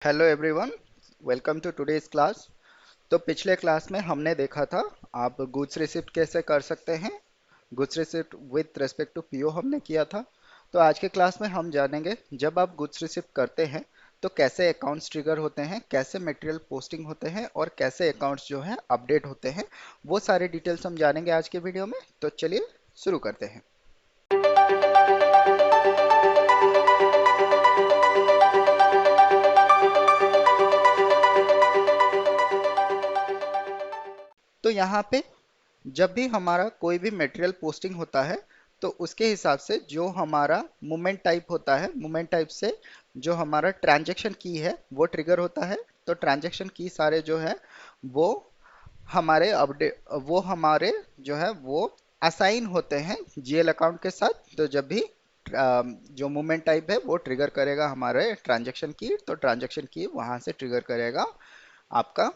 Hello everyone, welcome to today's class. तो पिछले class में हमने देखा था आप गुड्स रिसिप्ट कैसे कर सकते हैं। Goods receipt with respect to PO हमने किया था। तो आज के क्लास में हम जानेंगे जब आप गुड्स रिसिप्ट करते हैं तो कैसे अकाउंट्स ट्रिगर होते हैं, कैसे मटेरियल पोस्टिंग होते हैं और कैसे अकाउंट्स जो हैं अपडेट होते हैं। वो सारे डिटेल्स हम जानेंगे आज के वीडियो में। तो चलिए शुरू करते हैं। तो यहाँ पे जब भी हमारा कोई भी मटेरियल पोस्टिंग होता है तो उसके हिसाब से जो हमारा मूवमेंट टाइप होता है, मूवमेंट टाइप से जो हमारा ट्रांजैक्शन की है वो ट्रिगर होता है। तो ट्रांजैक्शन की सारे जो है वो हमारे अपडेट, वो हमारे जो है वो असाइन होते हैं जीएल अकाउंट के साथ। तो जब भी जो मूवमेंट टाइप है वो ट्रिगर करेगा हमारे ट्रांजैक्शन की, तो ट्रांजैक्शन की वहां से ट्रिगर करेगा आपका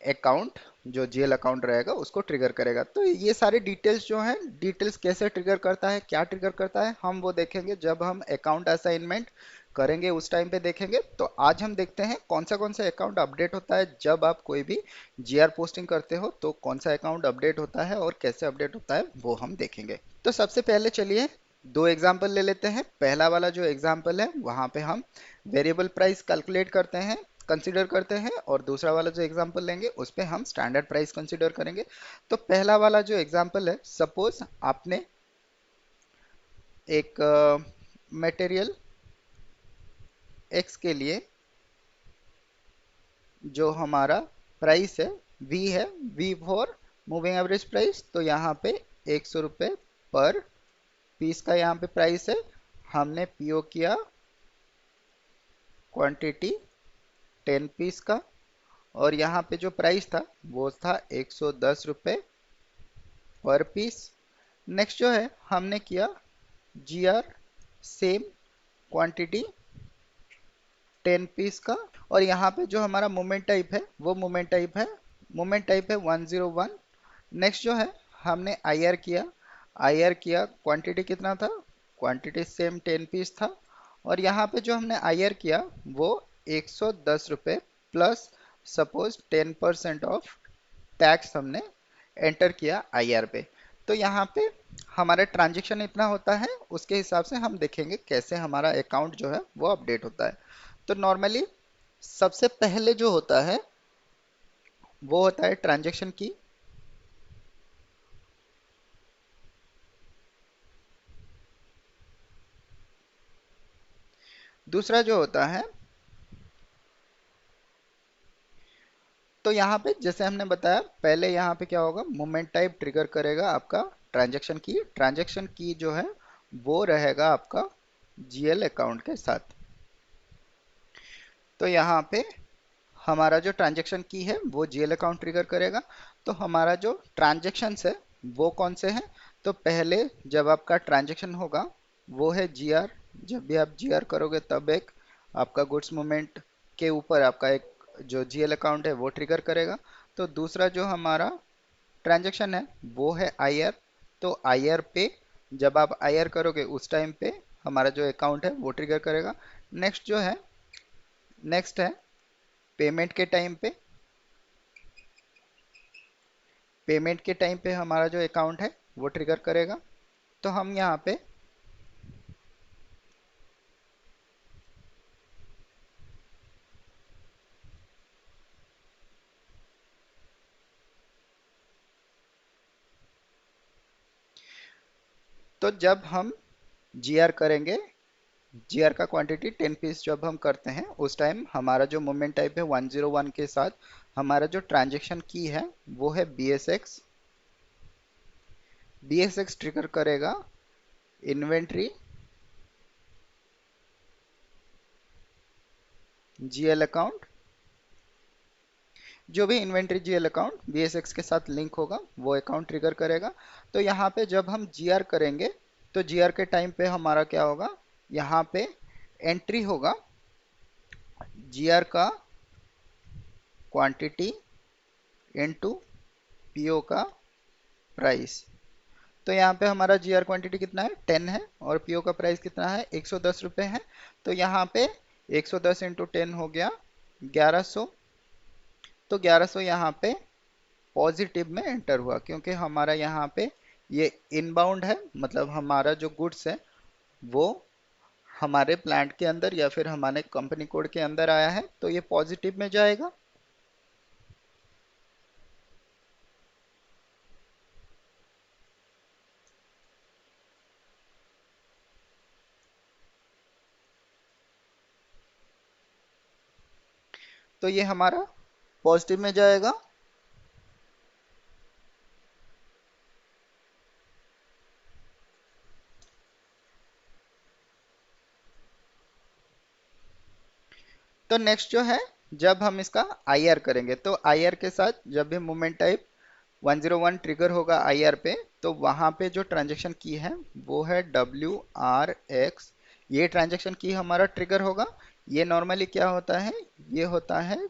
अकाउंट, जो जीएल अकाउंट रहेगा उसको ट्रिगर करेगा। तो ये सारे डिटेल्स जो हैं, डिटेल्स कैसे ट्रिगर करता है, क्या ट्रिगर करता है, हम वो देखेंगे जब हम अकाउंट असाइनमेंट करेंगे, उस टाइम पे देखेंगे। तो आज हम देखते हैं कौन सा अकाउंट अपडेट होता है जब आप कोई भी जीआर पोस्टिंग करते हो, तो कौन सा अकाउंट अपडेट होता है और कैसे अपडेट होता है वो हम देखेंगे। तो सबसे पहले चलिए दो एग्जाम्पल ले लेते हैं। पहला वाला जो एग्जाम्पल है वहां पे हम वेरिएबल प्राइस कैलकुलेट करते हैं, कंसीडर करते हैं, और दूसरा वाला जो एग्जांपल लेंगे उस पे हम स्टैंडर्ड प्राइस कंसीडर करेंगे। तो पहला वाला जो एग्जांपल है, सपोज आपने एक मटेरियल एक्स के लिए जो हमारा प्राइस है वी है, V for moving average price. तो यहाँ पे 100 रुपये पर पीस का यहाँ पे प्राइस है। हमने पीओ किया क्वांटिटी 10 पीस का, और यहाँ पे जो प्राइस था वो था 110 रुपये पर पीस। नेक्स्ट जो है हमने किया जी आर सेम क्वांटिटी 10 पीस का, और यहाँ पे जो हमारा मोमेंट टाइप है वो मोमेंट टाइप है 101। नेक्स्ट जो है हमने आई आर किया क्वांटिटी कितना था, क्वांटिटी सेम 10 पीस था, और यहाँ पे जो हमने आई आर किया वो 110 रुपये प्लस सपोज 10% ऑफ टैक्स हमने एंटर किया आईआर पे। तो यहाँ पे हमारा ट्रांजैक्शन इतना होता है, उसके हिसाब से हम देखेंगे कैसे हमारा अकाउंट जो है वो अपडेट होता है। तो नॉर्मली सबसे पहले जो होता है वो होता है ट्रांजैक्शन की। दूसरा जो होता है, तो यहाँ पे जैसे हमने बताया पहले, यहाँ पे क्या होगा, मोमेंट टाइप ट्रिगर करेगा आपका ट्रांजैक्शन की जो है वो रहेगा आपका जीएल अकाउंट के साथ। तो यहाँ पे हमारा जो ट्रांजैक्शन की है वो जीएल अकाउंट ट्रिगर करेगा। तो हमारा जो ट्रांजैक्शन है वो कौन से हैं, तो पहले जब आपका ट्रांजैक्शन होगा वो है जीआर। जब भी आप जीआर करोगे तब एक आपका गुड्स मूवमेंट के ऊपर आपका एक जो जीएल अकाउंट है वो ट्रिगर करेगा। तो दूसरा जो हमारा ट्रांजैक्शन है वो है आईआर। तो आईआर पे जब आप आईआर करोगे उस टाइम पे हमारा जो अकाउंट है वो ट्रिगर करेगा। नेक्स्ट जो है, नेक्स्ट है पेमेंट के टाइम पे। पेमेंट के टाइम पे हमारा जो अकाउंट है वो ट्रिगर करेगा। तो हम यहाँ पे तो जब हम जीआर करेंगे, जीआर का क्वांटिटी 10 पीस जब हम करते हैं उस टाइम हमारा जो मोमेंट टाइप है 101 के साथ हमारा जो ट्रांजैक्शन की है वो है बीएसएक्स। बीएसएक्स ट्रिगर करेगा इन्वेंट्री जीएल अकाउंट। जो भी इन्वेंट्री जीएल अकाउंट बीएसएक्स के साथ लिंक होगा वो अकाउंट ट्रिगर करेगा। तो यहाँ पे जब हम जीआर करेंगे तो जीआर के टाइम पे हमारा क्या होगा, यहाँ पे एंट्री होगा जीआर का क्वांटिटी इनटू पीओ का प्राइस। तो यहाँ पे हमारा जीआर क्वांटिटी कितना है 10 है, और पीओ का प्राइस कितना है 110 रुपये है। तो यहाँ पे 110 इंटू 10 हो गया 1100। तो 1100 यहाँ पे पॉजिटिव में एंटर हुआ क्योंकि हमारा यहाँ पे ये इनबाउंड है, मतलब हमारा जो गुड्स है वो हमारे प्लांट के अंदर या फिर हमारे कंपनी कोड के अंदर आया है, तो ये पॉजिटिव में जाएगा। तो ये हमारा पॉजिटिव में जाएगा। तो नेक्स्ट जो है, जब हम इसका आईआर करेंगे तो आईआर के साथ जब भी मूवमेंट टाइप 101 ट्रिगर होगा आईआर पे, तो वहां पे जो ट्रांजैक्शन की है वो है WRX। ये ट्रांजैक्शन की हमारा ट्रिगर होगा। ये नॉर्मली क्या होता है, ये होता है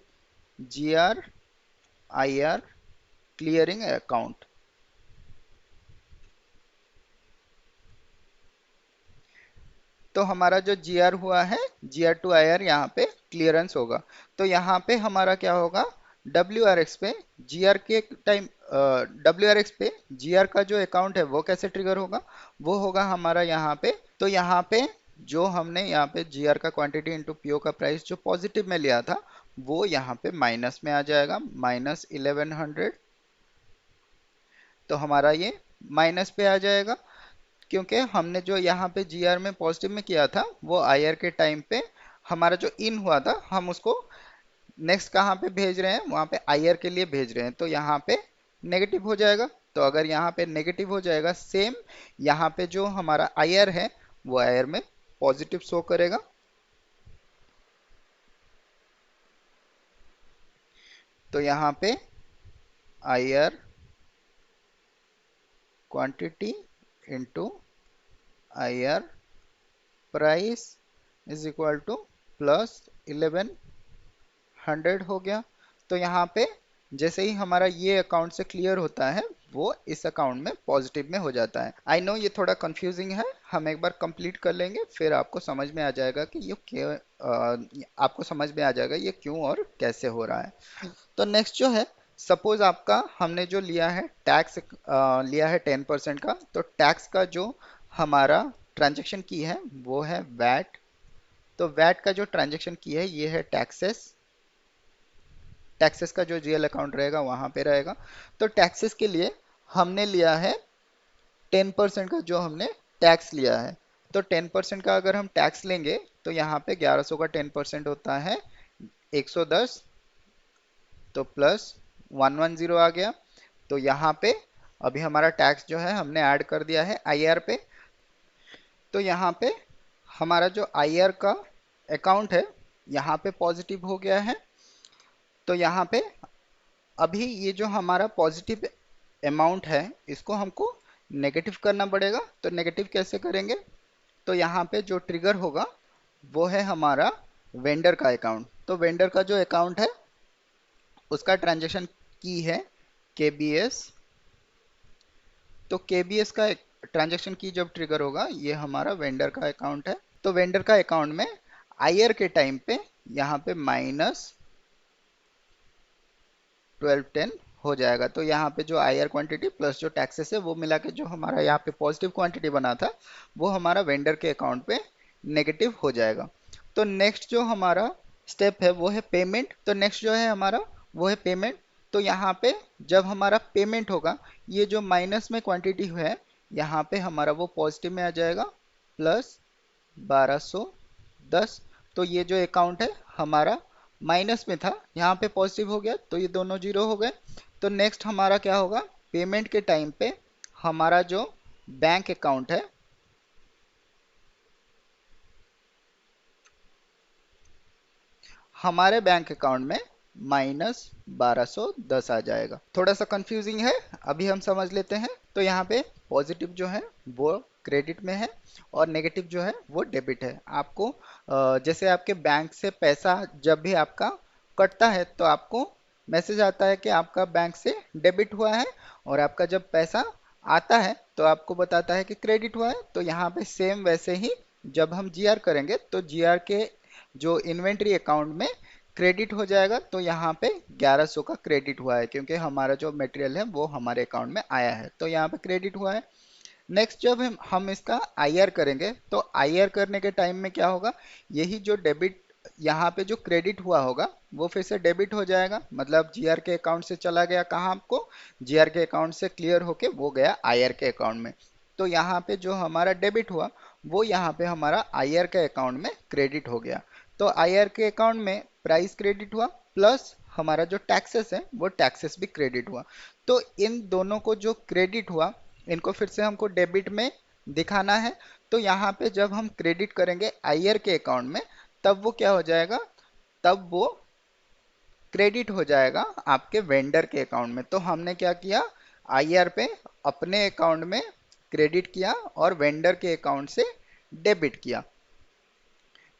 GRIR क्लियरिंग अकाउंट। तो हमारा जो GR हुआ है, GR to IR यहाँ पे क्लियरेंस होगा। तो यहाँ पे हमारा क्या होगा, WRX पे GR के टाइम, WRX पे GR का जो अकाउंट है वो कैसे ट्रिगर होगा, वो होगा हमारा यहाँ पे। तो यहाँ पे जो हमने यहाँ पे GR का क्वांटिटी इंटू PO का प्राइस जो पॉजिटिव में लिया था, वो यहाँ पे माइनस में आ जाएगा, -1100। तो हमारा ये माइनस पे आ जाएगा क्योंकि हमने जो यहाँ पे GR में पॉजिटिव में किया था वो IR के टाइम पे हमारा जो इन हुआ था, हम उसको नेक्स्ट कहाँ पे भेज रहे हैं, वहाँ पे IR के लिए भेज रहे हैं, तो यहाँ पे नेगेटिव हो जाएगा। तो अगर यहाँ पे नेगेटिव हो जाएगा, सेम यहाँ पे जो हमारा IR है वो IR में पॉजिटिव शो करेगा। तो यहाँ पे IR quantity into IR price is equal to +1100 हो गया। तो यहाँ पे जैसे ही हमारा ये अकाउंट से क्लियर होता है, वो इस अकाउंट में पॉजिटिव में हो जाता है। आई नो ये थोड़ा कंफ्यूजिंग है, हम एक बार कंप्लीट कर लेंगे फिर आपको समझ में आ जाएगा कि ये क्यों, आपको समझ में आ जाएगा ये क्यों और कैसे हो रहा है। तो नेक्स्ट जो है, सपोज आपका हमने जो लिया है टैक्स, लिया है 10% का, तो टैक्स का जो हमारा ट्रांजैक्शन की है वो है वैट। तो वैट का जो ट्रांजैक्शन की है ये है टैक्सेस। टैक्सेस का जो GL अकाउंट रहेगा वहां पे रहेगा। तो टैक्सेस के लिए हमने लिया है 10% का जो हमने टैक्स लिया है। तो 10% का अगर हम टैक्स लेंगे तो यहाँ पे 1100 का 10% होता है 110, तो +110 आ गया। तो यहाँ पे अभी हमारा टैक्स जो है हमने ऐड कर दिया है IR पे। तो यहाँ पे हमारा जो IR का अकाउंट है यहाँ पे पॉजिटिव हो गया है। तो यहाँ पे अभी ये जो हमारा पॉजिटिव अमाउंट है इसको हमको नेगेटिव करना पड़ेगा। तो नेगेटिव कैसे करेंगे, तो यहाँ पे जो ट्रिगर होगा वो है हमारा वेंडर का अकाउंट। तो वेंडर का जो अकाउंट है उसका ट्रांजैक्शन की है KBS। तो KBS का ट्रांजैक्शन की जब ट्रिगर होगा, ये हमारा वेंडर का अकाउंट है। तो वेंडर का अकाउंट में IR के टाइम पे यहाँ पे -1210 हो जाएगा। तो यहाँ पे जो IR क्वांटिटी प्लस जो टैक्सेस है वो मिला के जो हमारा यहाँ पे पॉजिटिव क्वांटिटी बना था वो हमारा वेंडर के अकाउंट पे नेगेटिव हो जाएगा। तो नेक्स्ट जो हमारा स्टेप है वो है पेमेंट। तो नेक्स्ट जो है हमारा वो है पेमेंट। तो यहाँ पे जब हमारा पेमेंट होगा, ये जो माइनस में क्वांटिटी है यहाँ पे हमारा वो पॉजिटिव में आ जाएगा, +1210। तो ये जो अकाउंट है हमारा माइनस में था, यहाँ पे पॉजिटिव हो गया, तो ये दोनों जीरो हो गए। तो नेक्स्ट हमारा क्या होगा, पेमेंट के टाइम पे हमारा जो बैंक अकाउंट है, हमारे बैंक अकाउंट में -1210 आ जाएगा। थोड़ा सा कंफ्यूजिंग है, अभी हम समझ लेते हैं। तो यहाँ पे पॉजिटिव जो है वो क्रेडिट में है और नेगेटिव जो है वो डेबिट है। आपको जैसे आपके बैंक से पैसा जब भी आपका कटता है तो आपको मैसेज आता है कि आपका बैंक से डेबिट हुआ है, और आपका जब पैसा आता है तो आपको बताता है कि क्रेडिट हुआ है। तो यहाँ पे सेम वैसे ही जब हम GR करेंगे तो GR के जो इन्वेंट्री अकाउंट में क्रेडिट हो जाएगा, तो यहाँ पे 1100 का क्रेडिट हुआ है क्योंकि हमारा जो मटेरियल है वो हमारे अकाउंट में आया है, तो यहाँ पे क्रेडिट हुआ है। नेक्स्ट जब हम इसका आईआर करेंगे तो आईआर करने के टाइम में क्या होगा, यही जो डेबिट यहाँ पे जो क्रेडिट हुआ होगा वो फिर से डेबिट हो जाएगा, मतलब जीआर के अकाउंट से चला गया कहाँ आपको, जीआर के अकाउंट से क्लियर होके वो गया आईआर के अकाउंट में। तो यहाँ पे जो हमारा डेबिट हुआ वो यहाँ पे हमारा आईआर के अकाउंट में क्रेडिट हो गया। तो आईआर के अकाउंट में प्राइस क्रेडिट हुआ प्लस हमारा जो टैक्सेस है वो टैक्सेस भी क्रेडिट हुआ। तो इन दोनों को जो क्रेडिट हुआ इनको फिर से हमको डेबिट में दिखाना है। तो यहाँ पे जब हम क्रेडिट करेंगे आईआर के अकाउंट में तब वो क्या हो जाएगा, तब वो क्रेडिट हो जाएगा आपके वेंडर के अकाउंट में। तो हमने क्या किया, आईआर पे अपने अकाउंट में क्रेडिट किया और वेंडर के अकाउंट से डेबिट किया।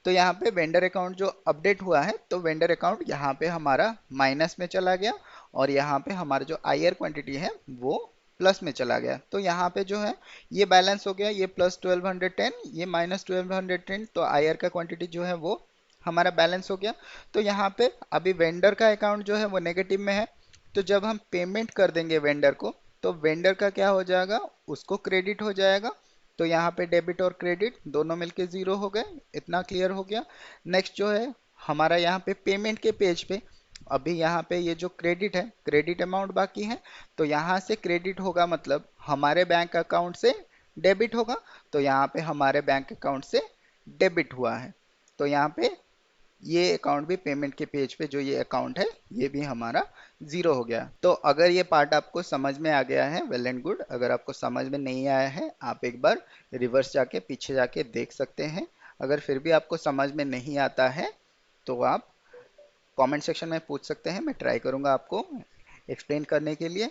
तो यहाँ पे वेंडर अकाउंट जो अपडेट हुआ है तो वेंडर अकाउंट यहाँ पे हमारा माइनस में चला गया और यहाँ पे हमारा जो आईआर क्वांटिटी है वो प्लस में चला गया। तो यहाँ पे जो है ये बैलेंस हो गया, ये प्लस 1210 ये माइनस 1210, तो आईआर का क्वांटिटी जो है वो हमारा बैलेंस हो गया। तो यहाँ पे अभी वेंडर का अकाउंट जो है वो नेगेटिव में है, तो जब हम पेमेंट कर देंगे वेंडर को तो वेंडर का क्या हो जाएगा, उसको क्रेडिट हो जाएगा। तो यहाँ पे डेबिट और क्रेडिट दोनों मिलके जीरो हो गए, इतना क्लियर हो गया। नेक्स्ट जो है हमारा यहाँ पे पेमेंट के पेज पे अभी यहाँ पे ये जो क्रेडिट है क्रेडिट अमाउंट बाकी है, तो यहाँ से क्रेडिट होगा मतलब हमारे बैंक अकाउंट से डेबिट होगा, तो यहाँ पे हमारे बैंक अकाउंट से डेबिट हुआ है। तो यहाँ पे ये अकाउंट भी पेमेंट के पेज पे जो ये अकाउंट है ये भी हमारा जीरो हो गया। तो अगर ये पार्ट आपको समझ में आ गया है वेल एंड गुड, अगर आपको समझ में नहीं आया है आप एक बार रिवर्स जाके पीछे जाके देख सकते हैं। अगर फिर भी आपको समझ में नहीं आता है तो आप कमेंट सेक्शन में पूछ सकते हैं, मैं ट्राई करूंगा आपको एक्सप्लेन करने के लिए।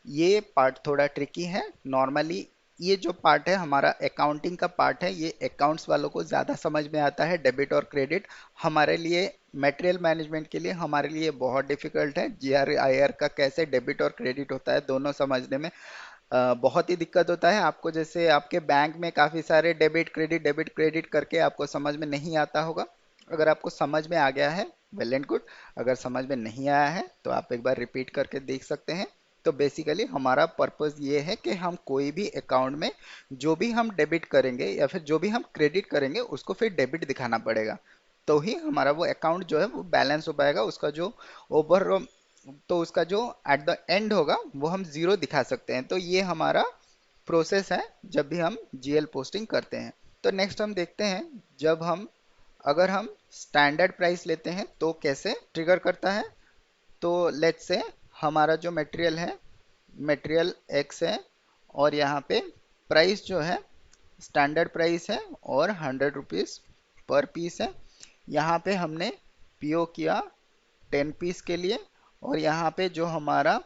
ये पार्ट थोड़ा ट्रिकी है नॉर्मली, ये जो पार्ट है हमारा अकाउंटिंग का पार्ट है, ये अकाउंट्स वालों को ज़्यादा समझ में आता है, डेबिट और क्रेडिट। हमारे लिए मटेरियल मैनेजमेंट के लिए हमारे लिए बहुत डिफिकल्ट है, जीआर आईआर का कैसे डेबिट और क्रेडिट होता है दोनों समझने में बहुत ही दिक्कत होता है आपको। जैसे आपके बैंक में काफ़ी सारे डेबिट क्रेडिट करके आपको समझ में नहीं आता होगा। अगर आपको समझ में आ गया है वेल एंड गुड, अगर समझ में नहीं आया है तो आप एक बार रिपीट करके देख सकते हैं। तो बेसिकली हमारा पर्पस ये है कि हम कोई भी अकाउंट में जो भी हम डेबिट करेंगे या फिर जो भी हम क्रेडिट करेंगे उसको फिर डेबिट दिखाना पड़ेगा, तो ही हमारा वो अकाउंट जो है वो बैलेंस हो पाएगा, उसका जो ओवर तो उसका जो एट द एंड होगा वो हम जीरो दिखा सकते हैं। तो ये हमारा प्रोसेस है जब भी हम जीएल पोस्टिंग करते हैं। तो नेक्स्ट हम देखते हैं जब हम अगर हम स्टैंडर्ड प्राइस लेते हैं तो कैसे ट्रिगर करता है। तो लेट्स से हमारा जो मटेरियल है मटेरियल एक्स है और यहाँ पे प्राइस जो है स्टैंडर्ड प्राइस है और 100 रुपीज़ पर पीस है। यहाँ पे हमने पीओ किया 10 पीस के लिए और यहाँ पे जो हमारा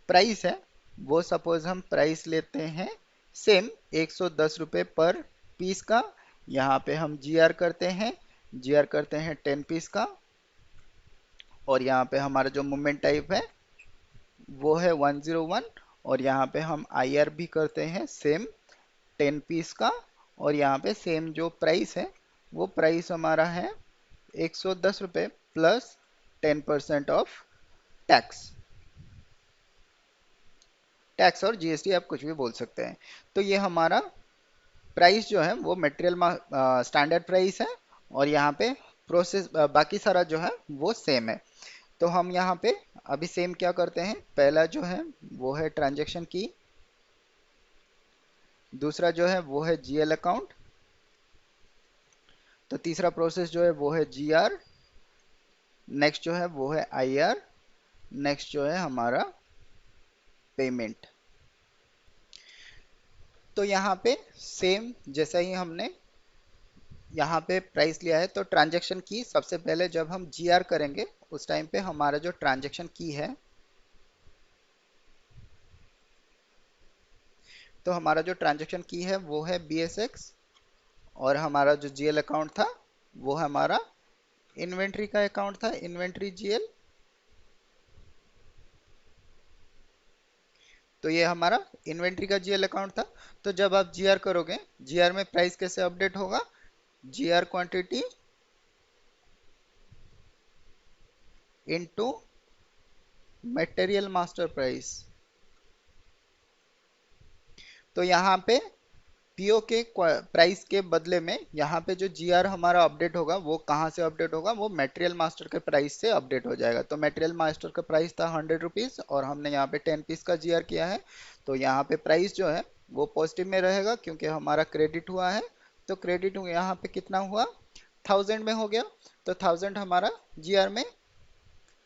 प्राइस है वो सपोज हम प्राइस लेते हैं सेम 110 रुपये पर पीस का। यहाँ पे हम जीआर करते हैं 10 पीस का और यहाँ पे हमारा जो मूवमेंट टाइप है वो है 101 और यहाँ पे हम आईआर भी करते हैं सेम 10 पीस का और यहाँ पे सेम जो प्राइस है वो प्राइस हमारा है 110 रुपये प्लस 10% ऑफ टैक्स। टैक्स और जीएसटी आप कुछ भी बोल सकते हैं। तो ये हमारा प्राइस जो है वो मटेरियल स्टैंडर्ड प्राइस है और यहाँ पे प्रोसेस बाकी सारा जो है वो सेम है। तो हम यहाँ पे अभी सेम क्या करते हैं, पहला जो है वो है ट्रांजैक्शन की, दूसरा जो है वो है जीएल अकाउंट, तो तीसरा प्रोसेस जो है वो है जीआर, नेक्स्ट जो है वो है आईआर, नेक्स्ट जो है हमारा पेमेंट। तो यहाँ पे सेम जैसा ही हमने यहाँ पे प्राइस लिया है तो ट्रांजैक्शन की सबसे पहले जब हम जीआर करेंगे उस टाइम पे हमारा जो ट्रांजैक्शन की है, तो हमारा जो ट्रांजैक्शन की है वो है BSX और हमारा जो जीएल अकाउंट था वो हमारा इन्वेंट्री का अकाउंट था, इन्वेंट्री जीएल। तो ये हमारा इन्वेंट्री का जीएल अकाउंट था। तो जब आप जीआर करोगे, जीआर में प्राइस कैसे अपडेट होगा, GR quantity into material master price. तो यहाँ पे पीओ के प्राइस के बदले में यहाँ पे जो जीआर हमारा अपडेट होगा वो कहाँ से अपडेट होगा, वो मटेरियल मास्टर के प्राइस से अपडेट हो जाएगा। तो मटेरियल मास्टर का प्राइस था 100 रुपीज और हमने यहाँ पे 10 पीस का जीआर किया है। तो यहाँ पे प्राइस जो है वो पॉजिटिव में रहेगा क्योंकि हमारा क्रेडिट हुआ है। तो क्रेडिट यहाँ पे कितना हुआ, 1000 में हो गया। तो 1000 हमारा जीआर में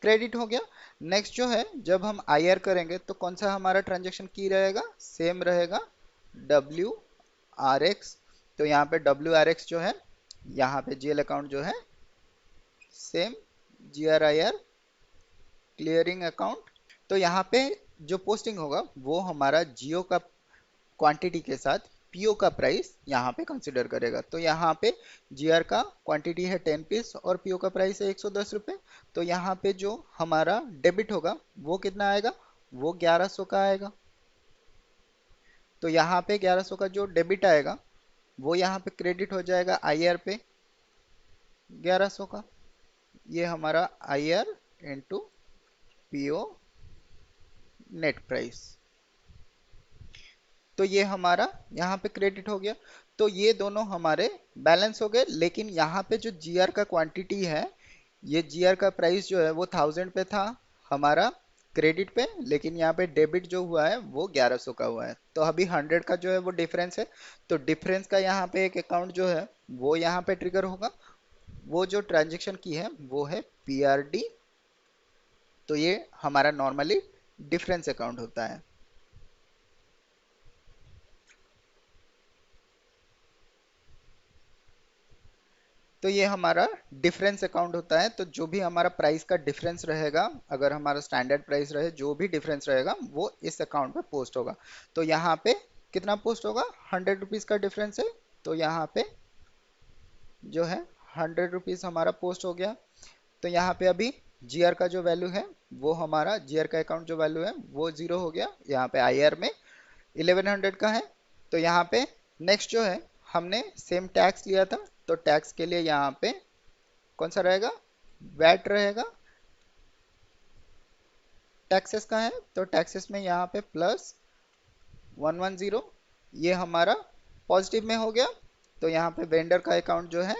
क्रेडिट हो गया। नेक्स्ट जो है जब हम आईआर करेंगे तो कौन सा हमारा ट्रांजेक्शन की रहेगा, सेम रहेगा, डब्ल्यू आर एक्स। तो यहाँ पे डब्ल्यू आर एक्स जो है, यहाँ पे जीएल अकाउंट जो है same, G R I R clearing account. तो यहाँ पे जो पोस्टिंग होगा वो हमारा जियो का क्वांटिटी के साथ पीओ का प्राइस यहाँ पे कंसिडर करेगा। तो यहाँ पे जीआर का क्वांटिटी है 10 पीस और पीओ का प्राइस है 110 रुपये। तो यहाँ पे जो हमारा डेबिट होगा वो कितना आएगा, वो 1100 का आएगा। तो यहाँ पे 1100 का जो डेबिट आएगा वो यहाँ पे क्रेडिट हो जाएगा आईआर पे 1100 का। ये हमारा IR into PO net price. तो ये हमारा यहाँ पे क्रेडिट हो गया। तो ये दोनों हमारे बैलेंस हो गए। लेकिन यहाँ पे जो जीआर का क्वांटिटी है, ये जीआर का प्राइस जो है वो 1000 पे था हमारा क्रेडिट पे, लेकिन यहाँ पे डेबिट जो हुआ है वो 1100 का हुआ है। तो अभी 100 का जो है वो डिफरेंस है। तो डिफरेंस का यहाँ पे एक अकाउंट जो है वो यहाँ पे ट्रिगर होगा। वो जो ट्रांजेक्शन की है वो है पीआरडी। तो ये हमारा नॉर्मली डिफरेंस अकाउंट होता है। तो ये हमारा डिफरेंस अकाउंट होता है। तो जो भी हमारा प्राइस का डिफरेंस रहेगा, अगर हमारा स्टैंडर्ड प्राइस रहे, जो भी डिफरेंस रहेगा वो इस अकाउंट पे पोस्ट होगा। तो यहाँ पे कितना पोस्ट होगा, 100 रुपीज का डिफरेंस है। तो यहाँ पे जो है 100 रुपीज हमारा पोस्ट हो गया। तो यहाँ पे अभी जीआर का जो वैल्यू है वो हमारा, जीआर का अकाउंट जो वैल्यू है वो जीरो हो गया। यहाँ पे आईआर में 1100 का है। तो यहाँ पे नेक्स्ट जो है, हमने सेम टैक्स लिया था। तो टैक्स के लिए यहाँ पे कौन सा रहेगा, वैट रहेगा। टैक्सेस का है तो टैक्सेस में यहाँ पे प्लस 110, ये हमारा पॉजिटिव में हो गया। तो यहाँ पे वेंडर का अकाउंट जो है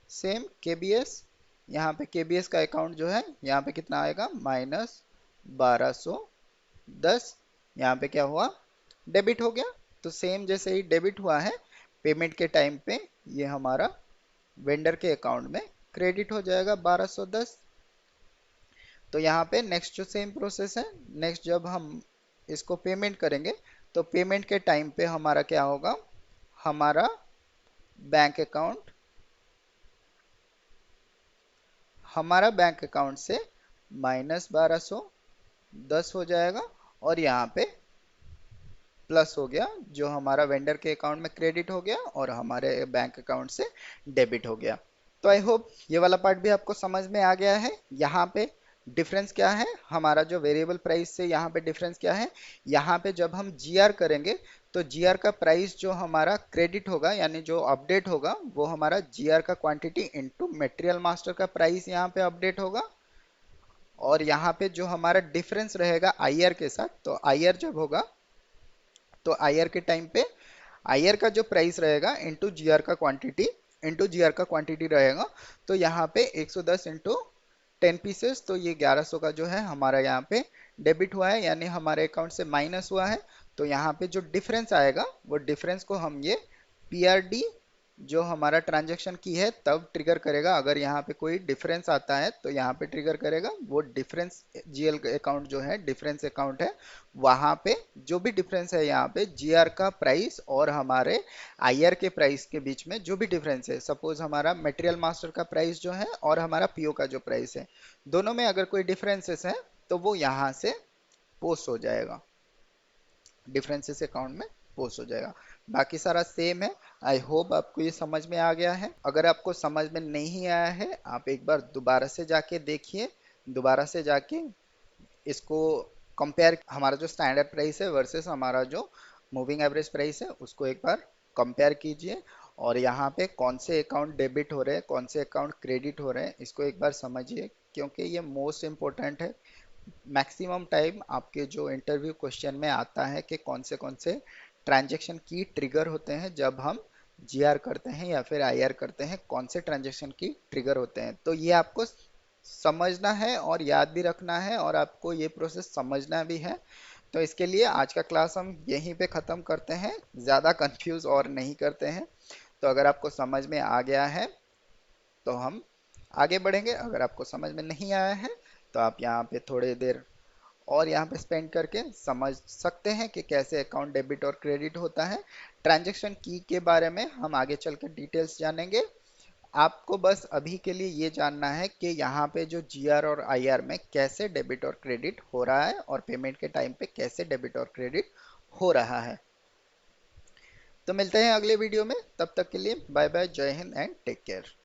सेम केबीएस, यहाँ पे केबीएस का अकाउंट जो है यहाँ पे कितना आएगा, -1210। यहाँ पे क्या हुआ, डेबिट हो गया। तो सेम जैसे ही डेबिट हुआ है पेमेंट के टाइम पे, ये हमारा वेंडर के अकाउंट में क्रेडिट हो जाएगा 1210। तो यहाँ पे नेक्स्ट जो सेम प्रोसेस है, नेक्स्ट जब हम इसको पेमेंट करेंगे तो पेमेंट के टाइम पे हमारा क्या होगा, हमारा बैंक अकाउंट, हमारा बैंक अकाउंट से -1210 हो जाएगा और यहाँ पे प्लस हो गया, जो हमारा वेंडर के अकाउंट में क्रेडिट हो गया और हमारे बैंक अकाउंट से डेबिट हो गया। तो आई होप ये वाला पार्ट भी आपको समझ में आ गया है। यहाँ पे डिफरेंस क्या है, हमारा जो वेरिएबल प्राइस से यहाँ पे डिफरेंस क्या है, यहाँ पे जब हम जीआर करेंगे तो जीआर का प्राइस जो हमारा क्रेडिट होगा, यानी जो अपडेट होगा वो हमारा जीआर का क्वांटिटी इनटू मटेरियल मास्टर का प्राइस यहाँ पे अपडेट होगा। और यहाँ पे जो हमारा डिफरेंस रहेगा आईआर के साथ, तो आईआर जब होगा तो आईआर के टाइम पे आईआर का जो प्राइस रहेगा इंटू जीआर का क्वांटिटी, इंटू जीआर का क्वांटिटी रहेगा। तो यहाँ पे 110 इंटू 10 पीसेस, तो ये 1100 का जो है हमारा यहाँ पे डेबिट हुआ है, यानी हमारे अकाउंट से माइनस हुआ है। तो यहाँ पे जो डिफरेंस आएगा वो डिफरेंस को हम ये पीआरडी जो हमारा ट्रांजैक्शन की है तब ट्रिगर करेगा। अगर यहाँ पे कोई डिफरेंस आता है तो यहाँ पे ट्रिगर करेगा वो डिफरेंस, जीएल अकाउंट जो है डिफरेंस अकाउंट है, वहाँ पे जो भी डिफरेंस है यहाँ पे जीआर का प्राइस और हमारे आईआर के प्राइस के बीच में जो भी डिफरेंस है, सपोज हमारा मटेरियल मास्टर का प्राइस जो है और हमारा पीओ का जो प्राइस है, दोनों में अगर कोई डिफरेंसेस है तो वो यहाँ से पोस्ट हो जाएगा, डिफरेंसेस अकाउंट में पोस्ट हो जाएगा। बाकी सारा सेम है। आई होप आपको ये समझ में आ गया है। अगर आपको समझ में नहीं आया है आप एक बार दोबारा से जाके देखिए, दोबारा से जाके इसको कंपेयर, हमारा जो स्टैंडर्ड प्राइस है वर्सेस हमारा जो मूविंग एवरेज प्राइस है उसको एक बार कंपेयर कीजिए। और यहाँ पे कौन से अकाउंट डेबिट हो रहे हैं, कौन से अकाउंट क्रेडिट हो रहे हैं, इसको एक बार समझिए क्योंकि ये मोस्ट इम्पोर्टेंट है। मैक्सिमम टाइम आपके जो इंटरव्यू क्वेश्चन में आता है कि कौन से ट्रांजैक्शन की ट्रिगर होते हैं जब हम जीआर करते हैं या फिर आईआर करते हैं, कौन से ट्रांजैक्शन की ट्रिगर होते हैं। तो ये आपको समझना है और याद भी रखना है और आपको ये प्रोसेस समझना भी है। तो इसके लिए आज का क्लास हम यहीं पे ख़त्म करते हैं, ज़्यादा कंफ्यूज और नहीं करते हैं। तो अगर आपको समझ में आ गया है तो हम आगे बढ़ेंगे, अगर आपको समझ में नहीं आया है तो आप यहाँ पे थोड़ी देर और यहाँ पे स्पेंड करके समझ सकते हैं कि कैसे अकाउंट डेबिट और क्रेडिट होता है। ट्रांजैक्शन की के बारे में हम आगे चलकर डिटेल्स जानेंगे। आपको बस अभी के लिए ये जानना है कि यहाँ पे जो जीआर और आईआर में कैसे डेबिट और क्रेडिट हो रहा है और पेमेंट के टाइम पे कैसे डेबिट और क्रेडिट हो रहा है। तो मिलते हैं अगले वीडियो में, तब तक के लिए बाय बाय, जय हिंद एंड टेक केयर।